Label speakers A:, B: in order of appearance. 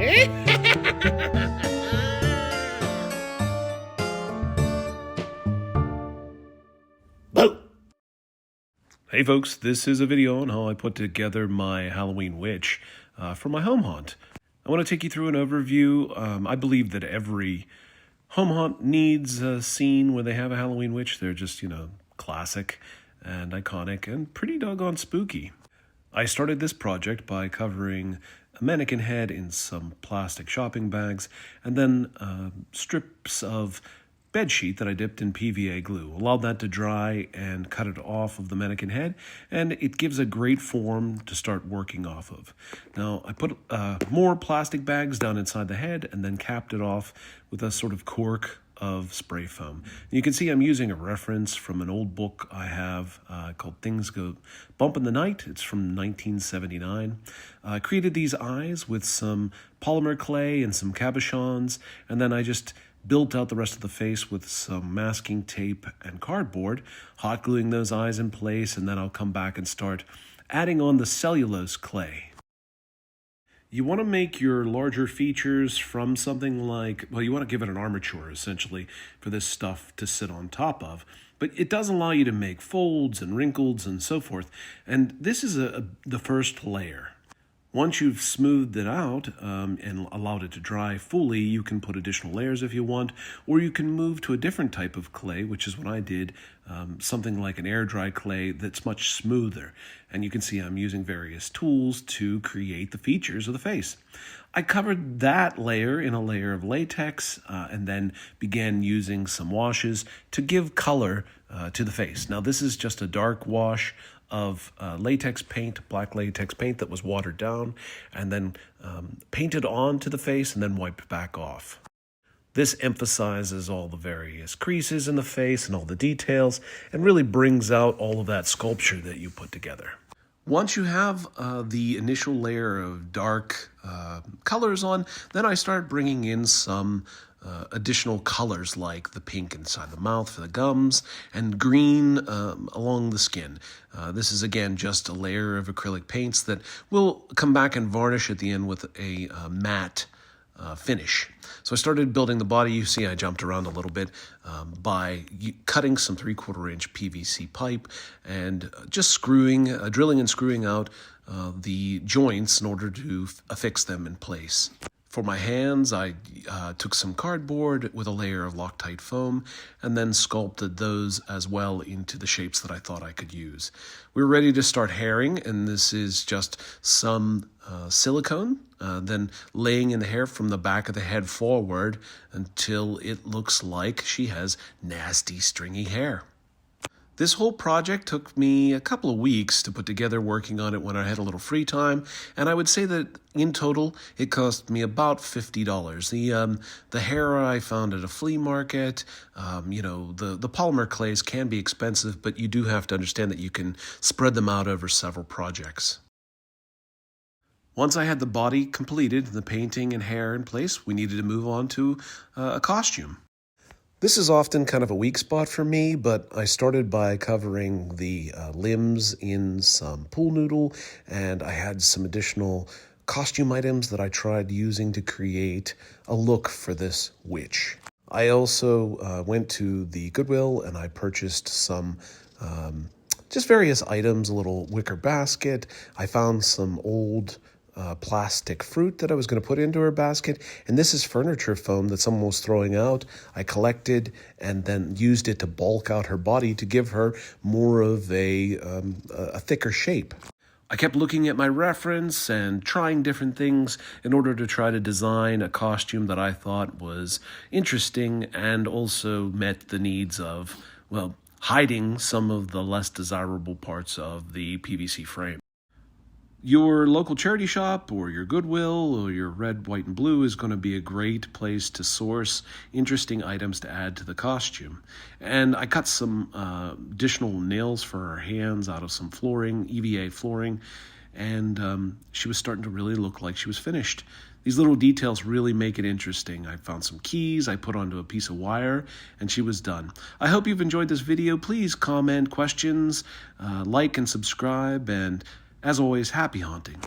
A: Hey folks, this is a video on how I put together my Halloween witch for my home haunt. I want to take you through an overview. I believe that every home haunt needs a scene where they have a Halloween witch. They're just, classic and iconic and pretty doggone spooky. I started this project by covering a mannequin head in some plastic shopping bags and then strips of bed sheet that I dipped in PVA glue. Allowed that to dry and cut it off of the mannequin head, and it gives a great form to start working off of. Now, I put more plastic bags down inside the head and then capped it off with a sort of cork of spray foam. And you can see I'm using a reference from an old book I have called Things Go Bump in the Night. It's from 1979. I created these eyes with some polymer clay and some cabochons, and then I just built out the rest of the face with some masking tape and cardboard, hot gluing those eyes in place, and then I'll come back and start adding on the cellulose clay. You want to make your larger features from something like, well, you want to give it an armature, essentially, for this stuff to sit on top of. But it does allow you to make folds and wrinkles and so forth. And this is the first layer. Once you've smoothed it out and allowed it to dry fully, you can put additional layers if you want, or you can move to a different type of clay, which is what I did, something like an air-dry clay that's much smoother. And you can see I'm using various tools to create the features of the face. I covered that layer in a layer of latex and then began using some washes to give color to the face. Now, this is just a dark wash of latex paint, black latex paint that was watered down and then painted onto the face and then wiped back off. This emphasizes all the various creases in the face and all the details and really brings out all of that sculpture that you put together. Once you have the initial layer of dark colors on, then I started bringing in some additional colors like the pink inside the mouth for the gums and green along the skin. This is again just a layer of acrylic paints that will come back and varnish at the end with a matte finish. So I started building the body. You see I jumped around a little bit by cutting some 3/4 inch PVC pipe and just drilling and screwing out the joints in order to affix them in place. For my hands, I took some cardboard with a layer of Loctite foam and then sculpted those as well into the shapes that I thought I could use. We were ready to start hairing, and this is just some silicone, then laying in the hair from the back of the head forward until it looks like she has nasty, stringy hair. This whole project took me a couple of weeks to put together, working on it when I had a little free time, and I would say that in total it cost me about $50. The hair I found at a flea market. The polymer clays can be expensive, but you do have to understand that you can spread them out over several projects. Once I had the body completed, the painting and hair in place, we needed to move on to a costume. This is often kind of a weak spot for me, but I started by covering the limbs in some pool noodle, and I had some additional costume items that I tried using to create a look for this witch. I also went to the Goodwill and I purchased some just various items, a little wicker basket. I found some old plastic fruit that I was going to put into her basket, and this is furniture foam that someone was throwing out. I collected and then used it to bulk out her body to give her more of a thicker shape. I kept looking at my reference and trying different things in order to try to design a costume that I thought was interesting and also met the needs of, hiding some of the less desirable parts of the PVC frame. Your local charity shop or your Goodwill or your red, white, and blue is going to be a great place to source interesting items to add to the costume. And I cut some additional nails for her hands out of some flooring, EVA flooring, and she was starting to really look like she was finished. These little details really make it interesting. I found some keys I put onto a piece of wire, and she was done. I hope you've enjoyed this video. Please comment questions, like and subscribe, and as always, happy haunting.